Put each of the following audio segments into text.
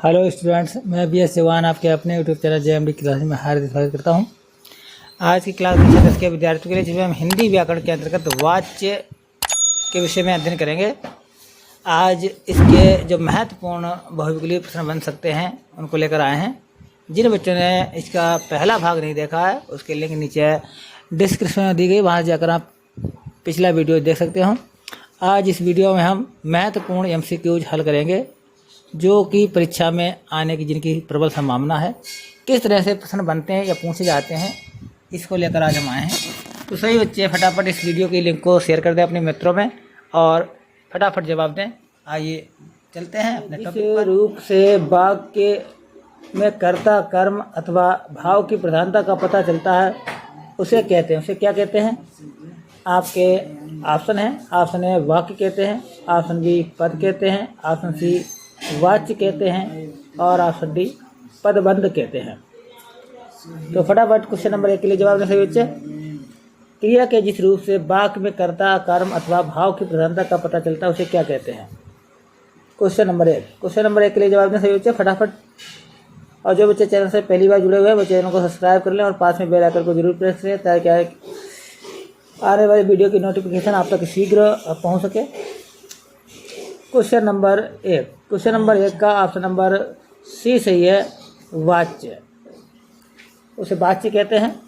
Hello students, मैं B S Chauhan आपके अपने यूट्यूब चैनल JMD क्लास में हार्दिक स्वागत करता हूं। आज की क्लास कक्षा 10 के विद्यार्थियों के लिए जिसमें हम हिंदी व्याकरण के अंतर्गत वाच्य के विषय में अध्ययन करेंगे। आज इसके जो महत्वपूर्ण बहुविकल्पीय प्रश्न बन सकते हैं उनको लेकर आए हैं। जिन बच्चों ने इसका पहला भाग नहीं देखा है उसके लिंक नीचे डिस्क्रिप्शन में दी गई, वहाँ जाकर आप पिछला वीडियो देख सकते हो। आज इस वीडियो में हम महत्वपूर्ण MCQs हल करेंगे जो कि परीक्षा में आने की जिनकी प्रबल संभावना है। किस तरह से प्रश्न बनते हैं या पूछे जाते हैं, इसको लेकर आज हम आए हैं। तो सभी बच्चे फटाफट इस वीडियो की लिंक को शेयर कर दें अपने मित्रों में और फटाफट जवाब दें। आइए चलते हैं अपने टॉपिक पर। रूप से वाक्य में कर्ता, कर्म अथवा भाव की प्रधानता का पता चलता है, उसे कहते हैं, उसे क्या कहते हैं? आपके ऑप्शन है। ऑप्शन ए वाक्य कहते हैं, ऑप्शन बी पद कहते हैं, ऑप्शन सी वाच्य कहते हैं और ऑप्शन डी पदबंध कहते हैं। तो फटाफट क्वेश्चन नंबर 1 के लिए जवाब दें सभी बच्चे। क्रिया के जिस रूप से वाक्य में कर्ता, कर्म अथवा भाव की प्रधानता का पता चलता है उसे क्या कहते हैं? क्वेश्चन नंबर 1 के लिए जवाब दें सभी बच्चे फटाफट। और जो बच्चे चैनल से पहली बार जुड़े हुए हैं वो चैनल को सब्सक्राइब कर लें और पास में बेल आइकन को जरूर प्रेस करें ताकि आने वाली वीडियो की नोटिफिकेशन आप तक शीघ्र पहुंच सके। क्वेश्चन नंबर 1 का ऑप्शन नंबर सी सही है, वाच्य, उसे वाच्य कहते हैं।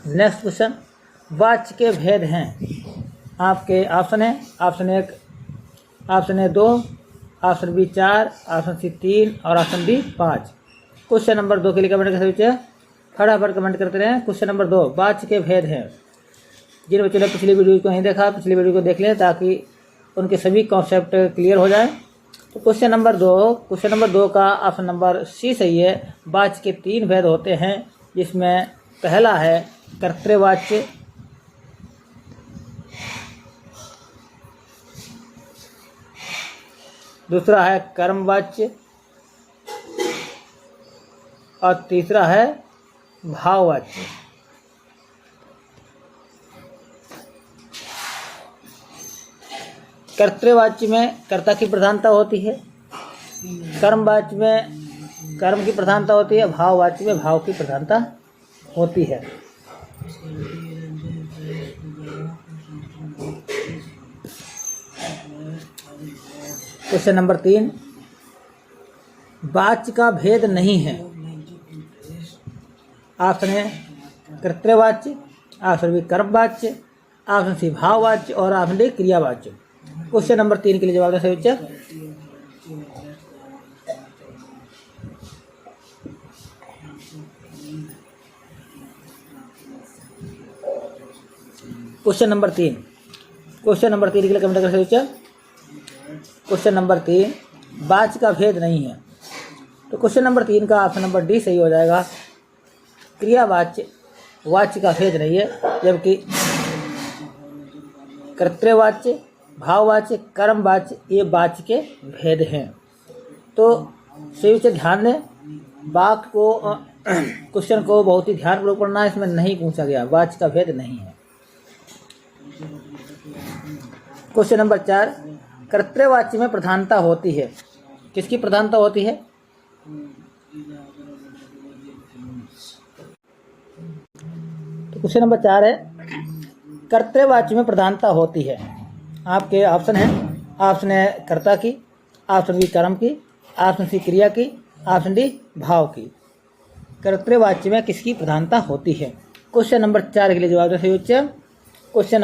नेक्स्ट क्वेश्चन, वाच्य के भेद हैं। आपके ऑप्शन है। Option 1, option A 2, option B 4, option C 3 और ऑप्शन डी 5। क्वेश्चन नंबर 2 के लिए कमेंट कर सकते, फटाफट कमेंट करते रहें। क्वेश्चन नंबर 2, वाच्य के भेद हैं। जिन बच्चों ने पिछली वीडियो को नहीं देखा, पिछली वीडियो को देख लें ताकि उनके सभी कॉन्सेप्ट क्लियर हो जाए। तो क्वेश्चन नंबर 2 का ऑप्शन नंबर सी सही है। वाच्य के 3 भेद होते हैं, जिसमें पहला है कर्तृवाच्य, दूसरा है कर्मवाच्य और तीसरा है भाववाच्य। कर्तृवाच्य में कर्ता की प्रधानता होती है, कर्मवाच्य में कर्म की प्रधानता होती है, भाववाच्य में भाव की प्रधानता होती है। क्वेश्चन नंबर 3, वाच्य का भेद नहीं है। ऑप्शन ए कर्तृवाच्य, ऑप्शन बी कर्मवाच्य, ऑप्शन सी भाववाच्य और ऑप्शन डी क्रियावाच्य। क्वेश्चन नंबर 3 के लिए जवाब दें सभी बच्चे। क्वेश्चन नंबर 3 के लिए कमेंट कर सभी बच्चे। क्वेश्चन नंबर 3, वाच्य का भेद नहीं है। तो क्वेश्चन नंबर 3 का ऑप्शन नंबर डी सही हो जाएगा। क्रियावाच्य वाच्य का भेद नहीं है, जबकि कर्तृवाच्य, भाववाच्य, कर्मवाच्य ये वाच्य के भेद हैं। तो सभी बच्चे ध्यान दें, वाक्य को क्वेश्चन को बहुत ही ध्यानपूर्वक पढ़ना है, इसमें नहीं पूछा गया, वाच्य का भेद नहीं है। क्वेश्चन नंबर 4, कर्तृवाच्य में प्रधानता होती है। किसकी प्रधानता होती है? तो क्वेश्चन नंबर 4 है, कर्तृवाच्य में प्रधानता होती है। आपके ऑप्शन है। ऑप्शन ए कर्ता की, ऑप्शन बी कर्म की, ऑप्शन सी क्रिया की, ऑप्शन डी भाव की। कर्तृवाच्य में किसकी प्रधानता होती है? क्वेश्चन नंबर 4 के लिए जवाब दें सभी बच्चे। क्वेश्चन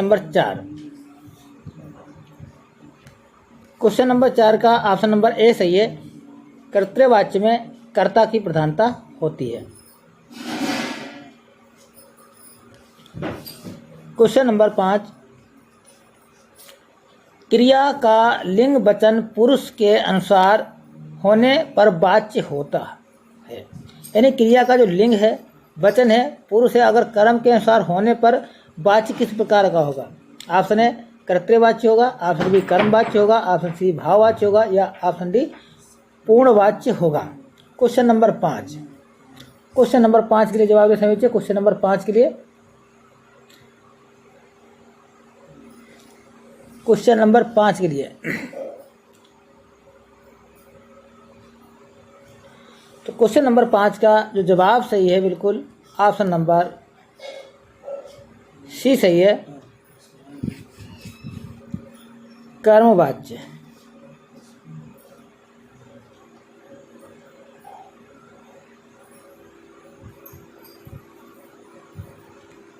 नंबर 4 का ऑप्शन नंबर ए सही है। कर्तृवाच्य में कर्ता की प्रधानता होती है। क्वेश्चन नंबर 5, क्रिया का लिंग वचन पुरुष के अनुसार होने पर वाच्य होता है। यानी क्रिया का जो लिंग है, वचन है, पुरुष है, अगर कर्म के अनुसार होने पर वाच्य किस प्रकार का होगा? ऑप्शन ए कर्तृवाच्य होगा, ऑप्शन बी कर्मवाच्य होगा, ऑप्शन सी भाववाच्य होगा या ऑप्शन डी पूर्णवाच्य होगा। क्वेश्चन नंबर 5 के लिए जवाब दें सभी बच्चे। क्वेश्चन नंबर 5 के लिए क्वेश्चन नंबर 5 के लिए तो क्वेश्चन नंबर 5 का जो जवाब सही है बिल्कुल ऑप्शन नंबर सी सही है, कर्मवाच्य।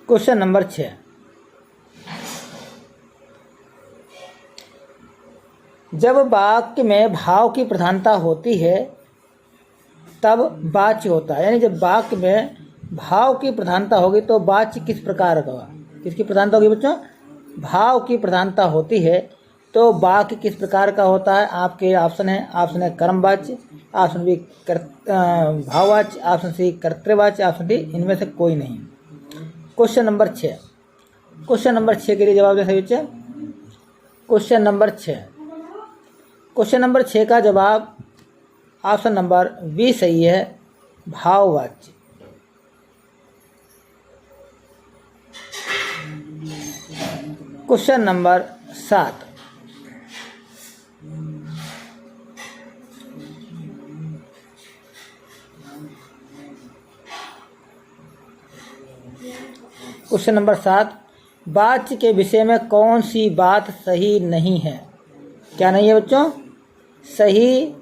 क्वेश्चन नंबर 6, जब वाक्य में भाव की प्रधानता होती है तब वाच्य होता है। यानी जब वाक्य में भाव की प्रधानता होगी तो वाच्य किस प्रकार का, किसकी प्रधानता होगी बच्चों? भाव की प्रधानता होती है तो वाक्य किस प्रकार का होता है? आपके ऑप्शन है कर्मवाच्य, ऑप्शन बी भाववाच्य, ऑप्शन सी कर्तृवाच्य, ऑप्शन डी इनमें से कोई नहीं। क्वेश्चन नंबर 6, क्वेश्चन नंबर 6 के लिए जवाब दें सभी बच्चे। क्वेश्चन नंबर 6, क्वेश्चन नंबर 6 का जवाब ऑप्शन नंबर बी सही है, भाववाच्य। क्वेश्चन नंबर 7, क्वेश्चन नंबर 7, वाच्य के विषय में कौन सी बात सही नहीं है? क्या नहीं है बच्चों? सही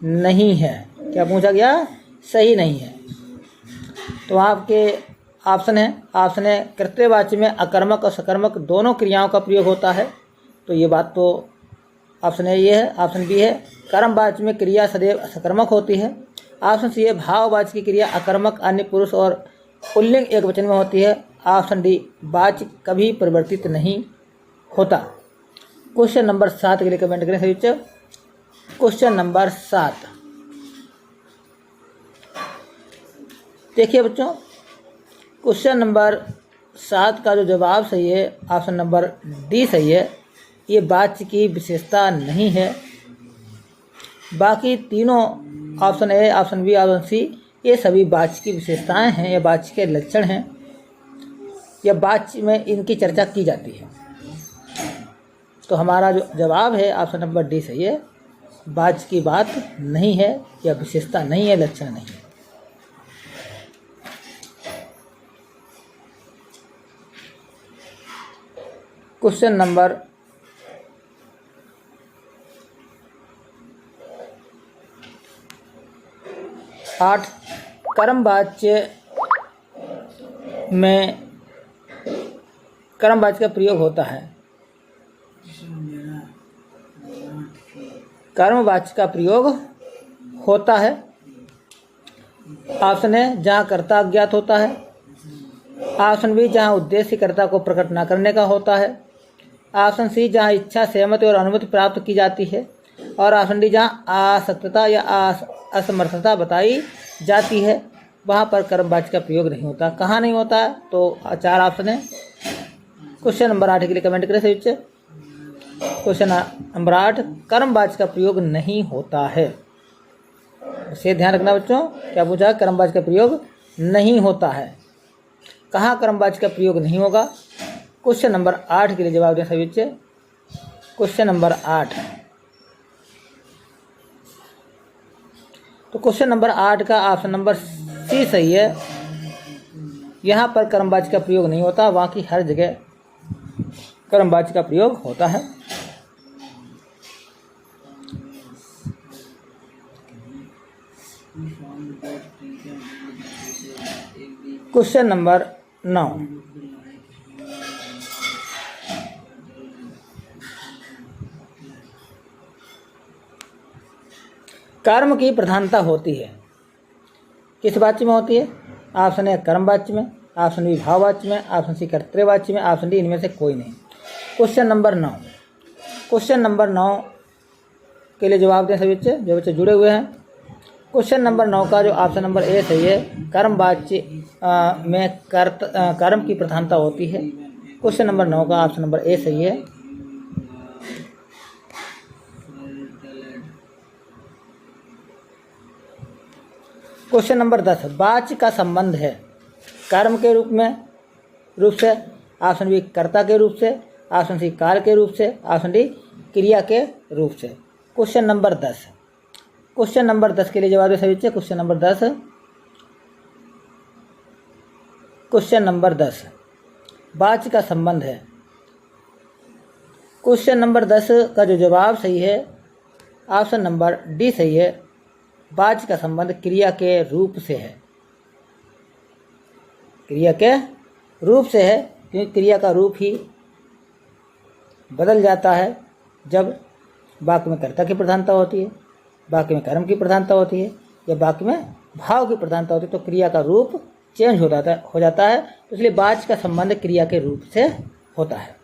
नहीं है। क्या पूछा गया? सही नहीं है। तो आपके ऑप्शन है कर्तृवाच्य में अकर्मक और सकर्मक दोनों क्रियाओं का प्रयोग होता है। तो ये बात तो ऑप्शन ए ये है। ऑप्शन बी है कर्मवाच्य में क्रिया सदैव सकर्मक होती है। ऑप्शन सी है भाववाच्य की क्रिया अकर्मक अन्य पुरुष और पुल्लिंग एक वचन में होती है। ऑप्शन डी वाच्य कभी परिवर्तित नहीं होता। क्वेश्चन नंबर 7 के लिए कमेंट करें सभी बच्चे। क्वेश्चन नंबर 7, देखिए बच्चों, क्वेश्चन नंबर 7 का जो जवाब सही है ऑप्शन नंबर डी सही है। ये वाच्य की विशेषता नहीं है। बाकी तीनों option A, option B, option C ये सभी वाच्य की विशेषताएं हैं या वाच्य के लक्षण हैं या वाच्य में इनकी चर्चा की जाती है। तो हमारा जो जवाब है ऑप्शन नंबर डी सही है, वाच्य की बात नहीं है या विशेषता नहीं है, लक्षण नहीं है। क्वेश्चन नंबर 8, कर्मवाच्य में कर्मवाच्य का प्रयोग होता है। कर्मवाच्य का प्रयोग होता है। ऑप्शन है जहाँ कर्ता अज्ञात होता है। ऑप्शन बी जहाँ उद्देश्य कर्ता को प्रकट न करने का होता है। ऑप्शन सी जहाँ इच्छा, सहमति और अनुमति प्राप्त की जाती है। और ऑप्शन डी जहाँ आसक्तता या असमर्थता बताई जाती है वहाँ पर कर्मवाच्य का प्रयोग नहीं होता। कहाँ नहीं होता है? तो 4 ऑप्शन है। क्वेश्चन नंबर 8 के लिए कमेंट करें सभी बच्चे। क्वेश्चन नंबर 8, कर्मवाच्य का प्रयोग नहीं होता है। इसे ध्यान रखना बच्चों। क्या पूछा? कर्मवाच्य का प्रयोग नहीं होता है। कहाँ कर्मवाच्य का प्रयोग नहीं होगा? क्वेश्चन नंबर 8 के लिए जवाब दें सभी बच्चे। क्वेश्चन नंबर 8, तो क्वेश्चन नंबर 8 का ऑप्शन नंबर सी सही है। यहाँ पर कर्मवाच्य का प्रयोग नहीं होता, बाकी हर जगह कर्मवाच्य का प्रयोग होता है। क्वेश्चन नंबर 9, कर्म की प्रधानता होती है किस वाच्य में होती है? ऑप्शन ए कर्मवाच्य में, ऑप्शन बी भाववाच्य में, ऑप्शन सी कर्तृवाच्य में, ऑप्शन डी इनमें से कोई नहीं। क्वेश्चन नंबर 9, क्वेश्चन नंबर 9 के लिए जवाब दें सभी बच्चे जो बच्चे जुड़े हुए हैं। क्वेश्चन नंबर 9 का जो ऑप्शन नंबर ए सही है, कर्मवाच्य में कर्म की प्रधानता होती है। क्वेश्चन नंबर 9 का ऑप्शन नंबर ए सही है। क्वेश्चन नंबर 10, वाच्य का संबंध है कर्म के रूप से, ऑप्शन बी कर्ता के रूप से, ऑप्शन सी काल के रूप से, ऑप्शन डी क्रिया के रूप से। क्वेश्चन नंबर 10, क्वेश्चन नंबर 10 के लिए जवाब दे सभी बच्चे। क्वेश्चन नंबर 10, क्वेश्चन नंबर 10 वाच्य का संबंध है। क्वेश्चन नंबर 10 का जो जवाब सही है ऑप्शन नंबर डी सही है। वाच्य का संबंध क्रिया के रूप से है। क्रिया के रूप से है, क्योंकि क्रिया का रूप ही बदल जाता है जब वाक्य में कर्ता की प्रधानता होती है, वाक्य में कर्म की प्रधानता होती है, या वाक्य में भाव की प्रधानता होती है, तो क्रिया का रूप चेंज हो जाता है। तो इसलिए वाच्य का संबंध क्रिया के रूप से होता है।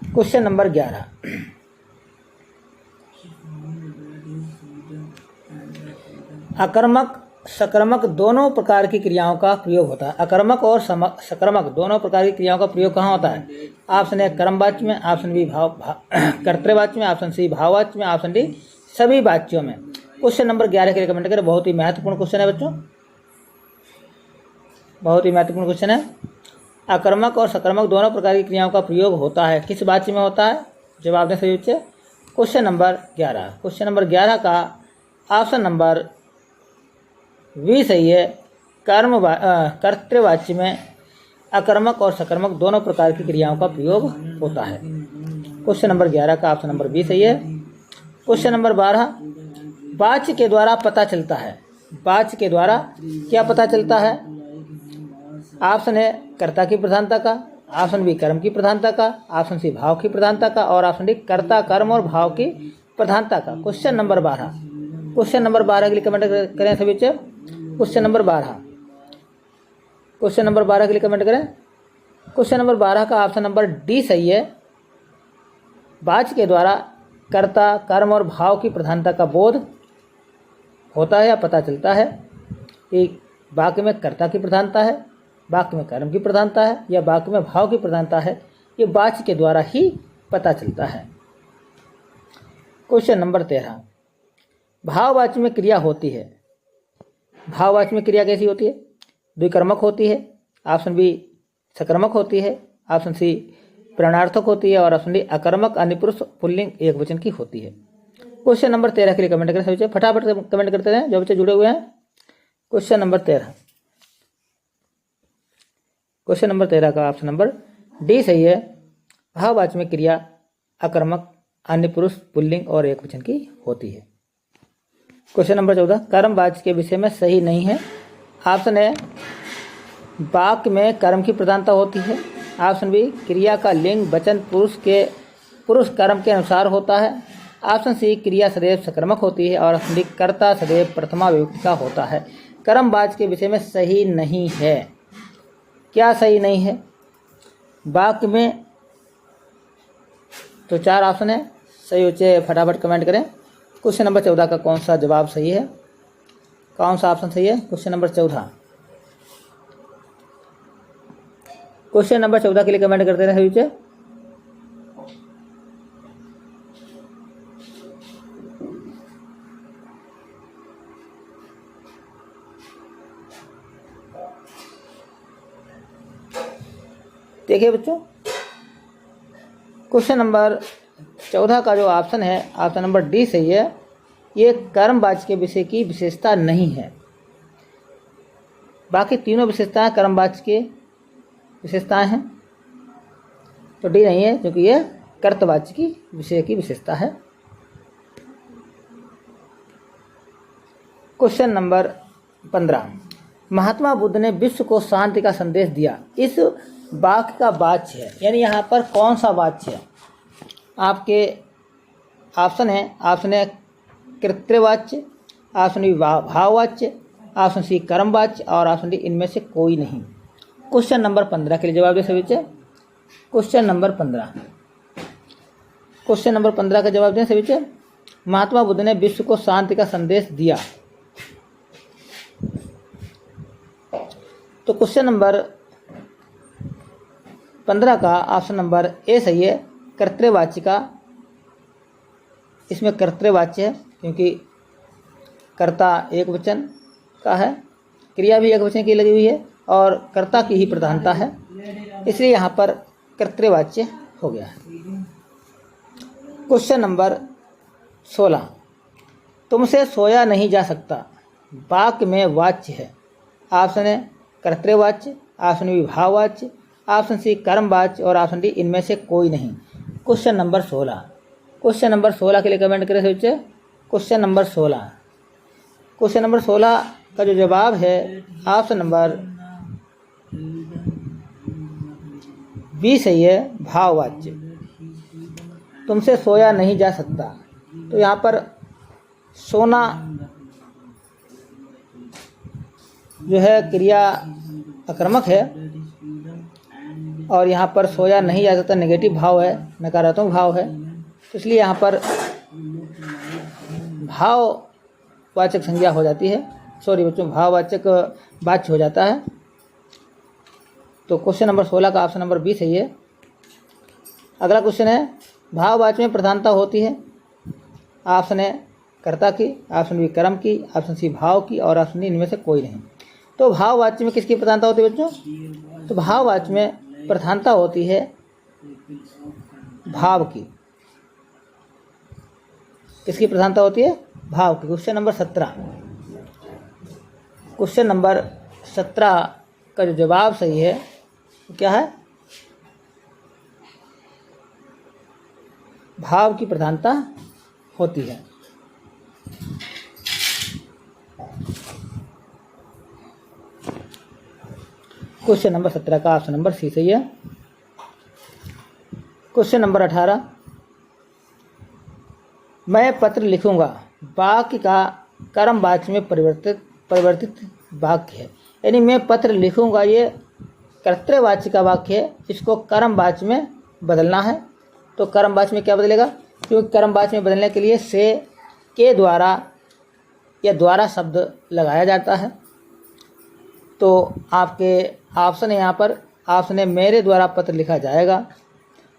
क्वेश्चन नंबर 11, अकर्मक सकर्मक दोनों प्रकार की क्रियाओं का प्रयोग होता है। अकर्मक और सकर्मक दोनों प्रकार की क्रियाओं का प्रयोग कहाँ होता है? ऑप्शन ए कर्मवाच्य में, ऑप्शन बी कर्तृवाच्य में, ऑप्शन सी भाववाच्य में, ऑप्शन डी सभी वाच्यों में। क्वेश्चन नंबर 11 के लिए कमेंट करें। बहुत ही महत्वपूर्ण क्वेश्चन है बच्चों, बहुत ही महत्वपूर्ण क्वेश्चन है। अकर्मक और सकर्मक दोनों प्रकार की क्रियाओं का प्रयोग होता है, किस वाच्य में होता है? जवाब दें सही बच्चे। क्वेश्चन नंबर 11, क्वेश्चन नंबर 11 का ऑप्शन नंबर वी सही है। कर्तृवाच्य में अकर्मक और सकर्मक दोनों प्रकार की क्रियाओं का प्रयोग होता है। क्वेश्चन नंबर 11 का ऑप्शन नंबर बी सही है। क्वेश्चन नंबर 12, वाच्य के द्वारा पता चलता है। वाच्य के द्वारा क्या पता चलता है? ऑप्शन ए कर्ता की प्रधानता का, ऑप्शन बी कर्म की प्रधानता का, ऑप्शन सी भाव की प्रधानता का, और ऑप्शन डी कर्ता कर्म और भाव की प्रधानता का। क्वेश्चन नंबर 12, क्वेश्चन नंबर 12 के लिए कमेंट करें सभी बच्चे। क्वेश्चन नंबर 12, क्वेश्चन नंबर 12 के लिए कमेंट करें। क्वेश्चन नंबर 12 का ऑप्शन नंबर डी सही है। वाच्य के द्वारा कर्ता कर्म और भाव की प्रधानता का बोध होता है या पता चलता है। कि वाक्य में कर्ता की प्रधानता है, वाक्य में कर्म की प्रधानता है, या वाक्य में भाव की प्रधानता है, ये वाच्य के द्वारा ही पता चलता है। क्वेश्चन नंबर 13, भाववाच्य में क्रिया होती है। भाववाच्य में क्रिया कैसी होती है? द्विकर्मक होती है, ऑप्शन बी सकर्मक होती है, ऑप्शन सी प्रेरणार्थक होती है, और ऑप्शन डी अकर्मक अन्यपुरुष पुल्लिंग एक वचन की होती है। क्वेश्चन नंबर 13 के लिए कमेंट करें सभी बच्चे, फटाफट कमेंट करते रहें जो बच्चे जुड़े हुए हैं। क्वेश्चन नंबर 13, क्वेश्चन नंबर 13 का ऑप्शन नंबर डी सही है। भाववाच्य में क्रिया अकर्मक अन्यपुरुष पुल्लिंग और एक वचन की होती है। क्वेश्चन नंबर 14, कर्मवाच्य के विषय में सही नहीं है। ऑप्शन ए वाक्य में कर्म की प्रधानता होती है, ऑप्शन बी क्रिया का लिंग वचन पुरुष कर्म के अनुसार होता है, ऑप्शन सी क्रिया सदैव सकर्मक होती है, और ऑप्शन डी कर्ता सदैव प्रथमा विभक्ति का होता है। कर्मवाच्य के विषय में सही नहीं है। क्या सही नहीं है? वाक्य में तो 4 ऑप्शन है, सही बच्चे फटाफट कमेंट करें। क्वेश्चन नंबर 14 का कौन सा जवाब सही है? कौन सा ऑप्शन सही है? क्वेश्चन नंबर 14, क्वेश्चन नंबर 14 के लिए कमेंट करते रहे सभी बच्चे। देखिए बच्चों, क्वेश्चन नंबर 14 का जो ऑप्शन है ऑप्शन नंबर डी सही है। ये कर्मवाच्य के विषय की विशेषता नहीं है। बाकी तीनों विशेषताएं कर्मवाच्य के विशेषताएं हैं, तो डी नहीं है, क्योंकि ये कर्तवाच्य की विषय की विशेषता है। क्वेश्चन नंबर 15, महात्मा बुद्ध ने विश्व को शांति का संदेश दिया। इस वाक्य का वाच्य है, यानी यहाँ पर कौन सा वाच्य है? आपके ऑप्शन है, ऑप्शन ए कर्तृवाच्य, ऑप्शन बी भाववाच्य, ऑप्शन सी कर्मवाच्य, और ऑप्शन डी इनमें से कोई नहीं। क्वेश्चन नंबर 15 के लिए जवाब दे सभी बच्चे। क्वेश्चन नंबर 15, क्वेश्चन नंबर 15 का जवाब दें सभी बच्चे। महात्मा बुद्ध ने विश्व को शांति का संदेश दिया। तो क्वेश्चन नंबर 15 का ऑप्शन नंबर ए सही है। कर्तृवाच्य का, इसमें कर्तृवाच्य है क्योंकि कर्ता एक वचन का है, क्रिया भी एक वचन की लगी हुई है, और कर्ता की ही प्रधानता है, इसलिए यहाँ पर कर्तृवाच्य हो गया है। क्वेश्चन नंबर 16, तुमसे सोया नहीं जा सकता वाक्य में वाच्य है। ऑप्शन ए कर्तृवाच्य, ऑप्शन बी भाववाच्य, ऑप्शन सी कर्मवाच्य और ऑप्शन डी इनमें से कोई नहीं। क्वेश्चन नंबर 16, क्वेश्चन नंबर 16 के लिए कमेंट करें बच्चे। क्वेश्चन नंबर 16, क्वेश्चन नंबर 16 का जो जवाब है ऑप्शन नंबर बी सही है, भाववाच्य। तुमसे सोया नहीं जा सकता, तो यहाँ पर सोना जो है क्रिया आक्रमक है और यहाँ पर सोया नहीं जा सकता नेगेटिव भाव है, नकारात्मक भाव है, तो इसलिए यहाँ पर भाववाचक संज्ञा हो जाती है। सॉरी बच्चों, भाववाचक वाच्य हो जाता है। तो क्वेश्चन नंबर 16 का ऑप्शन नंबर बी सही है। अगला क्वेश्चन है, भाववाच्य में प्रधानता होती है। ऑप्शन ए कर्ता की, ऑप्शन बी कर्म की, ऑप्शन सी भाव की और ऑप्शन डी इनमें से कोई नहीं। तो भाववाच्य में किसकी प्रधानता होती है बच्चों? तो भाववाच्य में प्रधानता होती है भाव की। किसकी प्रधानता होती है? भाव की। क्वेश्चन नंबर 17, क्वेश्चन नंबर 17 का जो जवाब सही है वो क्या है? भाव की प्रधानता होती है। क्वेश्चन नंबर 17 का ऑप्शन नंबर सी सही है। क्वेश्चन नंबर 18, मैं पत्र लिखूंगा वाक्य का कर्म वाच्य में परिवर्तित वाक्य है। यानी मैं पत्र लिखूंगा ये कर्तृवाच्य का वाक्य है, इसको कर्म वाच्य में बदलना है। तो कर्म वाच्य में क्या बदलेगा? क्योंकि कर्म वाच्य में बदलने के लिए से, के द्वारा या द्वारा शब्द लगाया जाता है। तो आपके ऑप्शन है यहाँ पर, ऑप्शन ए मेरे द्वारा पत्र लिखा जाएगा,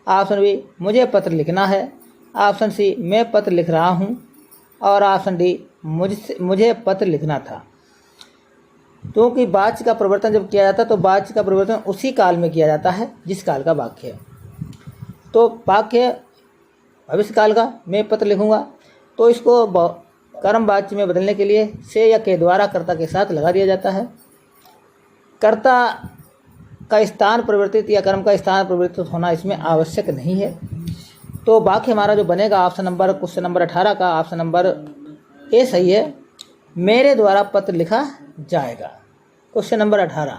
ऑप्शन बी मुझे पत्र लिखना है, ऑप्शन सी मैं पत्र लिख रहा हूँ और ऑप्शन डी मुझे पत्र लिखना था। क्योंकि वाच्य का परिवर्तन जब किया जाता है तो वाच्य का परिवर्तन उसी काल में किया जाता है जिस काल का वाक्य है। तो वाक्य भविष्य काल का मैं पत्र लिखूंगा, तो इसको कर्म वाच्य में बदलने के लिए से या के द्वारा कर्ता के साथ लगा दिया जाता है। कर्ता का स्थान परिवर्तित या कर्म का स्थान परिवर्तित होना इसमें आवश्यक नहीं है। तो वाक्य हमारा जो बनेगा ऑप्शन नंबर क्वेश्चन नंबर 18 का ऑप्शन नंबर ए सही है, मेरे द्वारा पत्र लिखा जाएगा। क्वेश्चन नंबर 18,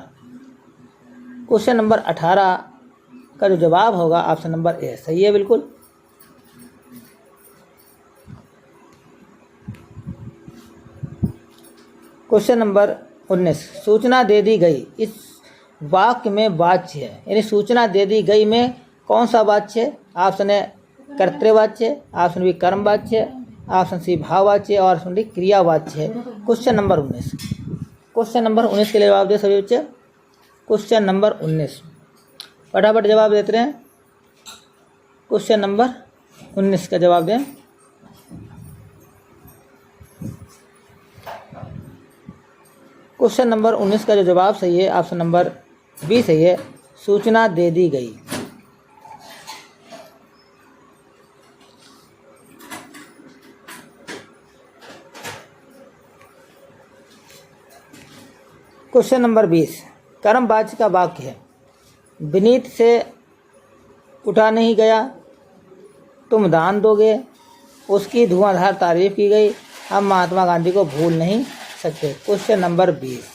क्वेश्चन नंबर 18 का जो जवाब होगा ऑप्शन नंबर ए सही है बिल्कुल। क्वेश्चन नंबर 19, सूचना दे दी गई इस वाक्य में वाच्य है। यानी सूचना दे दी गई में कौन सा वाच्य है? ऑप्शन ए कर्तृवाच्य, ऑप्शन बी कर्मवाच्य, ऑप्शन सी भाववाच्य और ऑप्शन डी क्रियावाच्य है। क्वेश्चन नंबर 19, क्वेश्चन नंबर 19 के लिए जवाब दे सभी बच्चे। क्वेश्चन नंबर 19 फटाफट जवाब देते हैं। क्वेश्चन नंबर 19 का जवाब दें। क्वेश्चन नंबर 19 का जो जवाब सही है ऑप्शन नंबर बी सही है, सूचना दे दी गई। क्वेश्चन नंबर 20, कर्मवाच्य का वाक्य है, विनीत से उठा नहीं गया, तुम दान दोगे, उसकी धुआंधार तारीफ की गई, हम महात्मा गांधी को भूल नहीं सकते। क्वेश्चन नंबर 20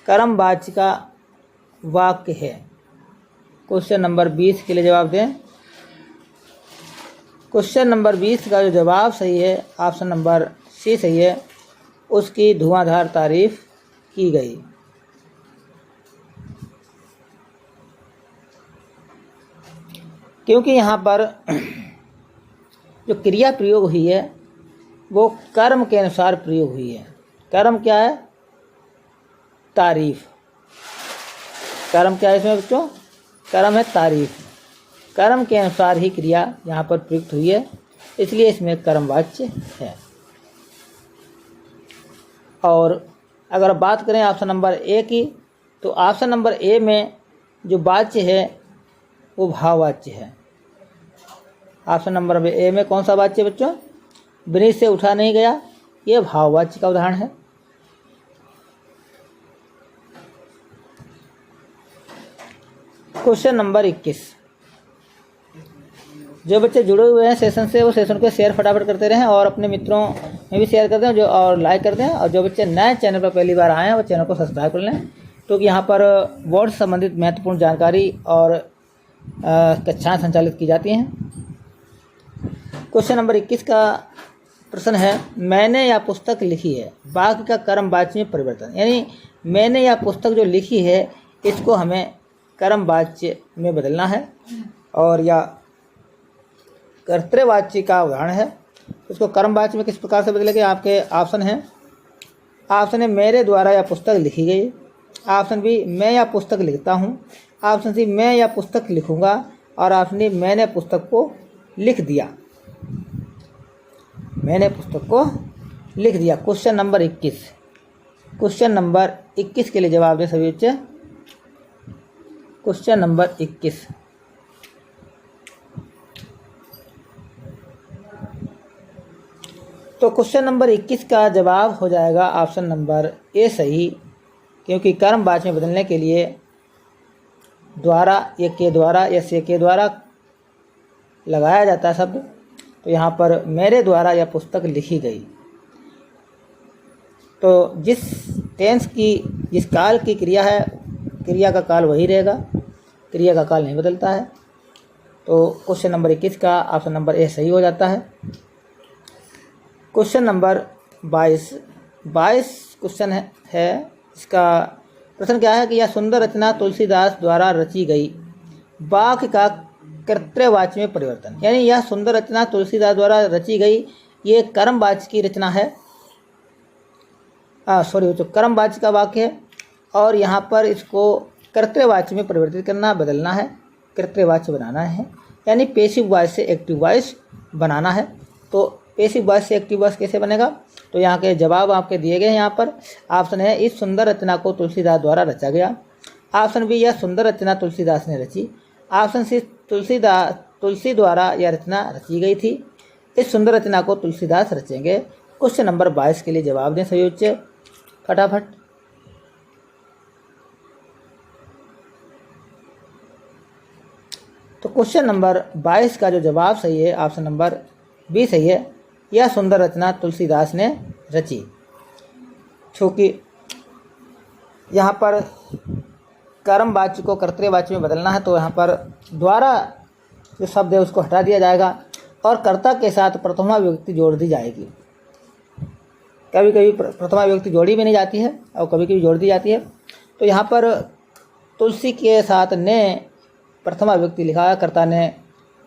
कर्मवाच्य का वाक्य है। क्वेश्चन नंबर 20 के लिए जवाब दें। क्वेश्चन नंबर 20 का जो जवाब सही है ऑप्शन नंबर सी सही है, उसकी धुआंधार तारीफ की गई। क्योंकि यहाँ पर जो क्रिया प्रयोग हुई है वो कर्म के अनुसार प्रयोग हुई है। कर्म क्या है? तारीफ। कर्म क्या है इसमें बच्चों? कर्म है तारीफ। कर्म के अनुसार ही क्रिया यहाँ पर प्रयुक्त हुई है, इसलिए इसमें कर्मवाच्य है। और अगर बात करें ऑप्शन नंबर ए की, तो ऑप्शन नंबर ए में जो वाच्य है वो भाववाच्य है। ऑप्शन नंबर ए में कौन सा वाच्य है बच्चों? ब्रिज से उठा नहीं गया, ये भाववाच्य का उदाहरण है। Question number 21। जो बच्चे जुड़े हुए हैं सेशन से वो सेशन को शेयर फटाफट करते रहें और अपने मित्रों में भी शेयर करते हैं जो और लाइक करते हैं। और जो बच्चे नए चैनल पर पहली बार आए हैं वो चैनल को सब्सक्राइब कर लें, क्योंकि यहाँ पर बोर्ड से संबंधित महत्वपूर्ण जानकारी और कक्षाएं संचालित की जाती हैं। क्वेश्चन नंबर 21 का प्रश्न है, मैंने यह पुस्तक लिखी है, वाक्य का कर्मवाच्य में परिवर्तन। यानी मैंने यह पुस्तक जो लिखी है इसको हमें कर्मवाच्य में बदलना है, और यह कर्तृवाच्य का उदाहरण है। इसको कर्मवाच्य में किस प्रकार से बदलेंगे? आपके ऑप्शन हैं। ऑप्शन ए, मेरे द्वारा यह पुस्तक लिखी गई। ऑप्शन बी, मैं यह पुस्तक लिखता हूँ। ऑप्शन सी, मैं यह पुस्तक लिखूंगा। और ऑप्शन डी, मैंने पुस्तक को लिख दिया। मैंने पुस्तक को लिख दिया। Question number 21। क्वेश्चन नंबर 21 के लिए जवाब दें सभी बच्चे। Question number 21। तो क्वेश्चन नंबर 21 का जवाब हो जाएगा ऑप्शन नंबर ए सही, क्योंकि कर्मवाच्य में बदलने के लिए द्वारा या के द्वारा या से के द्वारा लगाया जाता है शब्द। तो यहाँ पर मेरे द्वारा यह पुस्तक लिखी गई। तो जिस टेंस की जिस काल की क्रिया है, क्रिया का काल वही रहेगा, क्रिया का काल नहीं बदलता है। तो क्वेश्चन नंबर 21 का ऑप्शन नंबर ए सही हो जाता है। क्वेश्चन नंबर 22 क्वेश्चन है। इसका प्रश्न क्या है कि यह सुंदर रचना तुलसीदास द्वारा रची गई, वाक्य का कर्तृवाच्य में परिवर्तन। यानी यह सुंदर रचना तुलसीदास द्वारा रची गई, ये कर्मवाच्य की रचना है, तो कर्मवाच्य का वाक्य है, और यहाँ पर इसको कर्तृवाच्य में परिवर्तित करना, बदलना है, कर्तृवाच्य बनाना है। यानी पैसिव वॉइस से एक्टिव वॉइस बनाना है। तो पैसिव वॉइस से एक्टिव वॉइस कैसे बनेगा? तो यहाँ के जवाब आपके दिए गए हैं। यहाँ पर ऑप्शन है, इस सुंदर रचना को तुलसीदास द्वारा रचा गया। ऑप्शन बी, यह सुंदर रचना तुलसीदास ने रची। ऑप्शन सी, तुलसी द्वारा यह रचना रची गई थी। इस सुंदर रचना को तुलसीदास रचेंगे। क्वेश्चन नंबर 22 के लिए जवाब दें सही बच्चे फटाफट। तो क्वेश्चन नंबर 22 का जो जवाब सही है ऑप्शन नंबर बी सही है, यह सुंदर रचना तुलसीदास ने रची। क्योंकि यहाँ पर कर्मवाच्य को कर्तृवाच्य में बदलना है, तो यहाँ पर द्वारा जो शब्द है उसको हटा दिया जाएगा और कर्ता के साथ प्रथमा विभक्ति जोड़ दी जाएगी। कभी कभी प्रथमा विभक्ति जोड़ी भी नहीं जाती है और कभी कभी जोड़ दी जाती है। तो यहाँ पर तुलसी के साथ ने प्रथमा विभक्ति लिखा है, कर्ता ने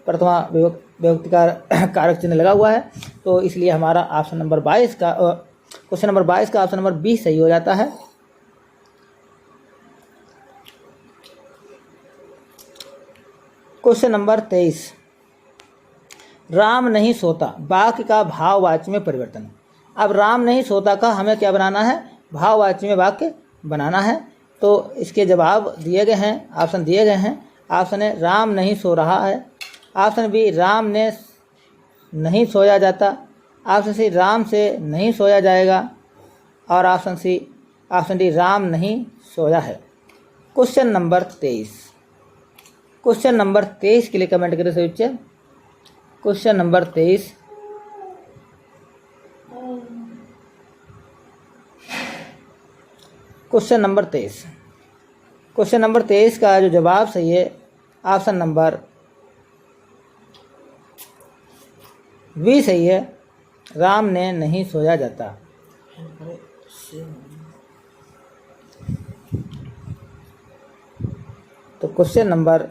प्रथमा विभक्ति का कारक चिन्ह लगा हुआ है। तो इसलिए हमारा ऑप्शन नंबर 22 का क्वेश्चन नंबर 22 का ऑप्शन नंबर बी सही हो जाता है। Question number 23। राम नहीं सोता, वाक्य का भाववाच्य में परिवर्तन। अब राम नहीं सोता का हमें क्या बनाना है? भाववाच्य में वाक्य बनाना है। तो इसके जवाब दिए गए हैं, ऑप्शन दिए गए हैं। ऑप्शन ए, राम नहीं सो रहा है। ऑप्शन बी, राम ने नहीं सोया जाता। ऑप्शन सी, राम से नहीं सोया जाएगा। और ऑप्शन डी, राम नहीं सोया है। Question number 23। क्वेश्चन नंबर 23 के लिए कमेंट करें सभी बच्चे। Question number 23। Question number 23। Question number 23 का जो जवाब सही है ऑप्शन नंबर बी सही है, राम ने नहीं सोया जाता। तो क्वेश्चन नंबर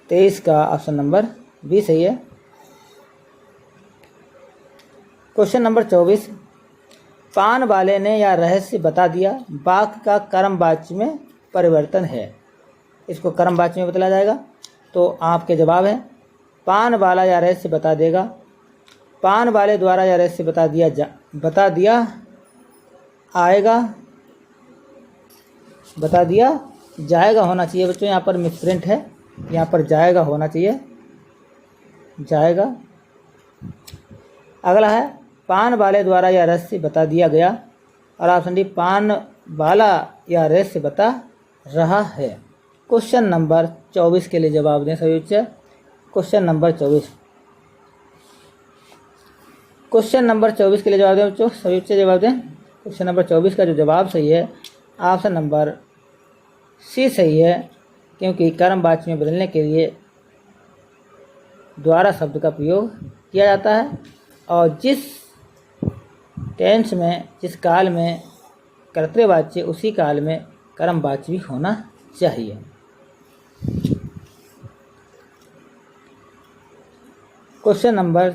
23 का ऑप्शन नंबर बी सही है। Question number 24। पान वाले ने यह रहस्य बता दिया, वाक्य का कर्मवाच्य में परिवर्तन है। इसको कर्मवाच्य में बदला जाएगा। तो आपके जवाब हैं, पान वाला यह रहस्य बता देगा, पान वाले द्वारा यह रहस्य बता दिया आएगा, बता दिया जाएगा होना चाहिए बच्चों। यहाँ पर मिसप्रिंट है, यहाँ पर जाएगा होना चाहिए, जाएगा। अगला है पान वाले द्वारा यह रहस्य बता दिया गया, और ऑप्शन डी पान वाला यह रहस्य बता रहा है। क्वेश्चन नंबर 24 के लिए जवाब दें सभी बच्चे। क्वेश्चन नंबर 24 के लिए जवाब दें बच्चों, सभी बच्चे जवाब दें। क्वेश्चन नंबर 24 का जो जवाब सही है ऑप्शन नंबर सी सही है, क्योंकि कर्मवाची में बदलने के लिए द्वारा शब्द का प्रयोग किया जाता है, और जिस टेंस में जिस काल में कर्तृवाच्य उसी काल में कर्मवाच्य भी होना चाहिए। क्वेश्चन नंबर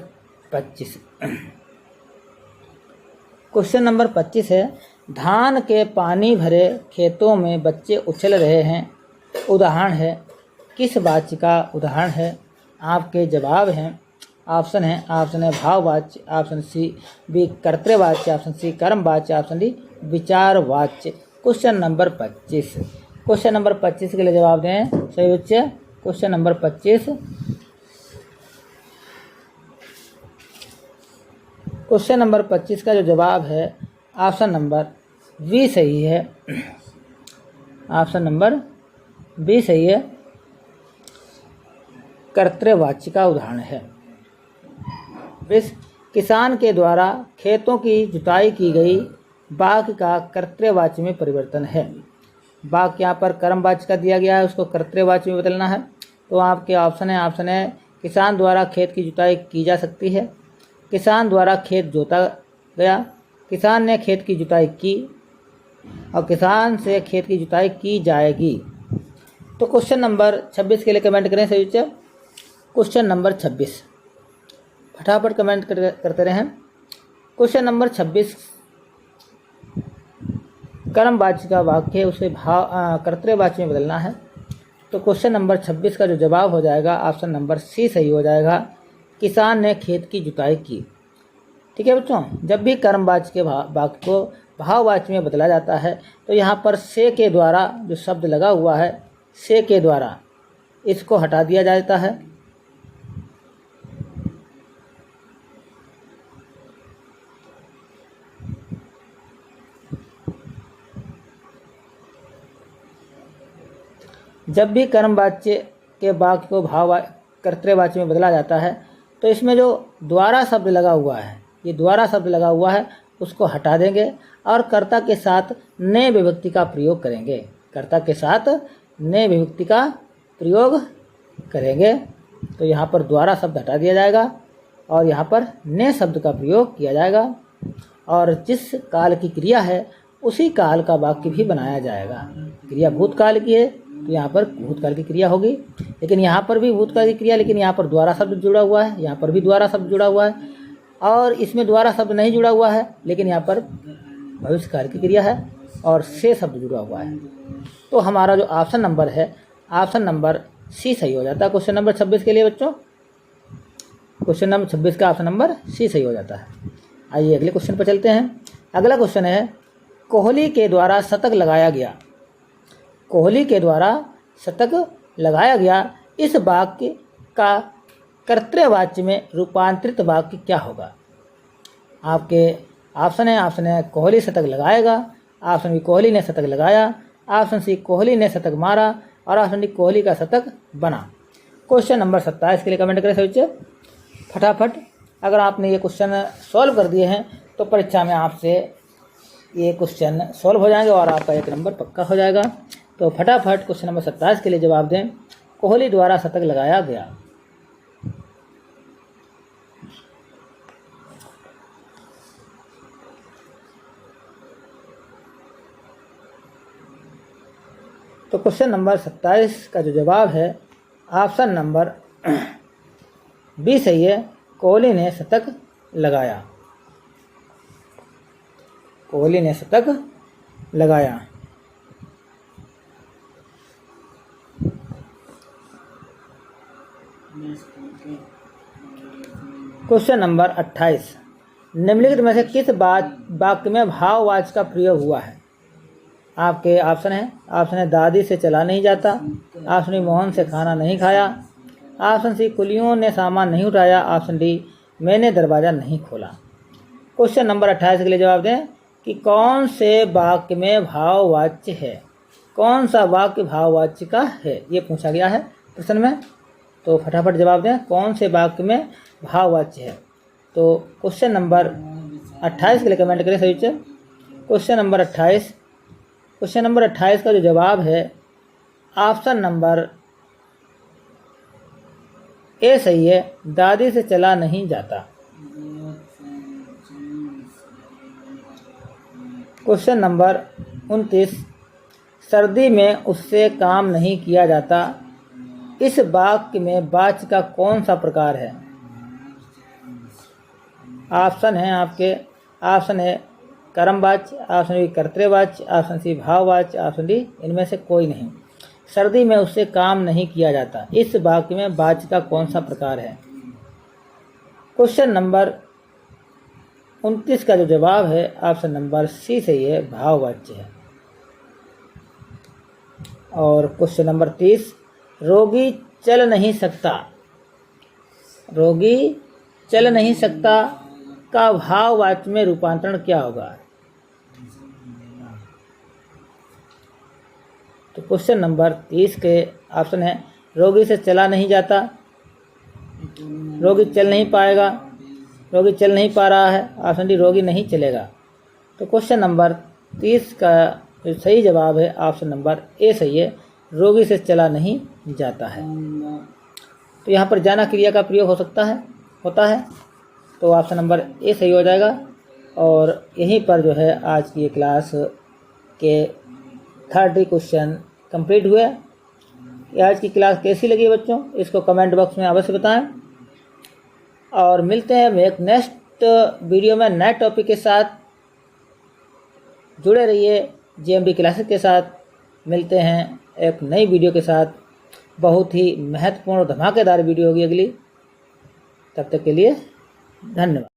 25 है, धान के पानी भरे खेतों में बच्चे उछल रहे हैं, उदाहरण है, किस वाच्य का उदाहरण है? आपके जवाब हैं, ऑप्शन है भाववाच्य, ऑप्शन सी बी कर्तृवाच्य, ऑप्शन सी कर्मवाच्य, ऑप्शन डी विचारवाच्य। क्वेश्चन नंबर 25 के लिए जवाब दें सही बच्चे। क्वेश्चन नंबर 25 का जो जवाब है ऑप्शन नंबर बी सही है, ऑप्शन नंबर बी सही है, कर्तृवाच्य का उदाहरण है। किसान के द्वारा खेतों की जुताई की गई, वाक्य का कर्तृवाच्य में परिवर्तन है। वाक्य यहाँ पर कर्मवाच्य का दिया गया है, उसको कर्तृवाच्य में बदलना है। तो आपके ऑप्शन है किसान द्वारा खेत की जुताई की जा सकती है, किसान द्वारा खेत जोता गया, किसान ने खेत की जुताई की, और किसान से खेत की जुताई की जाएगी। तो क्वेश्चन नंबर 26 के लिए कमेंट करें सभी बच्चे। क्वेश्चन नंबर 26 फटाफट कमेंट करते रहें। क्वेश्चन नंबर 26 कर्मवाच्य का वाक्य है, उसे कर्तृवाच्य में बदलना है। तो क्वेश्चन नंबर 26 का जो जवाब हो जाएगा ऑप्शन नंबर सी सही हो जाएगा, किसान ने खेत की जुताई की। ठीक है बच्चों, जब भी कर्मवाच्य के वाक्य को भाववाच्य में बदला जाता है तो यहाँ पर से के द्वारा जो शब्द लगा हुआ है, से के द्वारा इसको हटा दिया जाता है। जब भी कर्मवाच्य के वाक्य को कर्तृवाच्य में बदला जाता है तो इसमें जो द्वारा शब्द लगा हुआ है, ये द्वारा शब्द लगा हुआ है, उसको हटा देंगे और कर्ता के साथ नए विभक्ति का प्रयोग करेंगे। कर्ता के साथ नए विभक्ति का प्रयोग करेंगे। तो यहाँ पर द्वारा शब्द हटा दिया जाएगा और यहाँ पर नए शब्द का प्रयोग किया जाएगा, और जिस काल की क्रिया है उसी काल का वाक्य भी बनाया जाएगा। क्रिया भूतकाल की है तो यहाँ पर भूतकाल की क्रिया होगी, लेकिन यहाँ पर भी भूतकाल की क्रिया, लेकिन यहाँ पर द्वारा शब्द जुड़ा हुआ है, यहाँ पर भी द्वारा शब्द जुड़ा हुआ है, और इसमें द्वारा शब्द नहीं जुड़ा हुआ है, लेकिन यहाँ पर भविष्यकाल की क्रिया है और से शब्द जुड़ा हुआ है। तो हमारा जो ऑप्शन नंबर है, ऑप्शन नंबर सी सही हो जाता है क्वेश्चन नंबर 26 के लिए बच्चों। क्वेश्चन नंबर 26 का ऑप्शन नंबर सी सही हो जाता है। आइए अगले क्वेश्चन पर चलते हैं। अगला क्वेश्चन है, कोहली के द्वारा शतक लगाया गया। कोहली के द्वारा शतक लगाया गया, इस वाक्य का कर्तृवाच्य में रूपांतरित वाक्य क्या होगा? आपके ऑप्शन है कोहली शतक लगाएगा, ऑप्शन बी कोहली ने शतक लगाया, ऑप्शन सी कोहली ने शतक मारा, और ऑप्शन डी कोहली का शतक बना। क्वेश्चन नंबर 27 के लिए कमेंट करें सभी बच्चे फटाफट। अगर आपने ये क्वेश्चन सॉल्व कर दिए हैं तो परीक्षा में आपसे ये क्वेश्चन सॉल्व हो जाएंगे और आपका 1 नंबर पक्का हो जाएगा। तो फटाफट क्वेश्चन नंबर 27 के लिए जवाब दें। कोहली द्वारा शतक लगाया गया। तो क्वेश्चन नंबर 27 का जो जवाब है ऑप्शन नंबर बी सही है, कोहली ने शतक लगाया। कोहली ने शतक लगाया। क्वेश्चन नंबर 28, निम्नलिखित में से किस वाक्य में भाववाच्य का प्रयोग हुआ है? आपके ऑप्शन है दादी से चला नहीं जाता, ऑप्शन बी मोहन से खाना नहीं खाया, ऑप्शन सी कुलियों ने सामान नहीं उठाया, ऑप्शन डी मैंने दरवाज़ा नहीं खोला। क्वेश्चन नंबर 28 के लिए जवाब दें कि कौन से वाक्य में भाववाच्य है, कौन सा वाक्य भाववाच्य का है, ये पूछा गया है प्रश्न में। तो फटाफट जवाब दें कौन से वाक्य में भाववाच्य है। तो क्वेश्चन नंबर 28 के लिए कमेंट करें सभी बच्चे। क्वेश्चन नंबर 28 का जो जवाब है ऑप्शन नंबर ए सही है, दादी से चला नहीं जाता। क्वेश्चन नंबर 29, सर्दी में उससे काम नहीं किया जाता। इस वाक्य में वाच्य का कौन सा प्रकार है? ऑप्शन है आपके, ऑप्शन ए कर्मवाच्य, ऑप्शन बी कर्तव्यवाच्य, ऑप्शन सी भाववाच्य, ऑप्शन डी इनमें से कोई नहीं। सर्दी में उससे काम नहीं किया जाता, इस वाक्य में वाच्य का कौन सा प्रकार है? क्वेश्चन नंबर 29 का जो जवाब है ऑप्शन नंबर सी सही है, भाववाच्य है। और क्वेश्चन नंबर 30, रोगी चल नहीं सकता, रोगी चल नहीं सकता का भाववाच्य में रूपांतरण क्या होगा? तो क्वेश्चन नंबर 30 के ऑप्शन है रोगी से चला नहीं जाता, रोगी चल नहीं पाएगा, रोगी चल नहीं पा रहा है, ऑप्शन डी रोगी नहीं चलेगा। तो क्वेश्चन नंबर 30 का जो सही जवाब है ऑप्शन नंबर ए सही है, रोगी से चला नहीं जाता है। तो यहाँ पर जाना क्रिया का प्रयोग होता है, तो ऑप्शन नंबर ए सही हो जाएगा। और यहीं पर जो है आज की क्लास के 30 क्वेश्चन कंप्लीट हुए। आज की क्लास कैसी लगी बच्चों, इसको कमेंट बॉक्स में अवश्य बताएं। और मिलते हैं एक नेक्स्ट वीडियो में नए टॉपिक के साथ। जुड़े रहिए जेएमडी क्लासेस के साथ। मिलते हैं एक नई वीडियो के साथ, बहुत ही महत्वपूर्ण धमाकेदार वीडियो होगी अगली। तब तक के लिए धन्यवाद।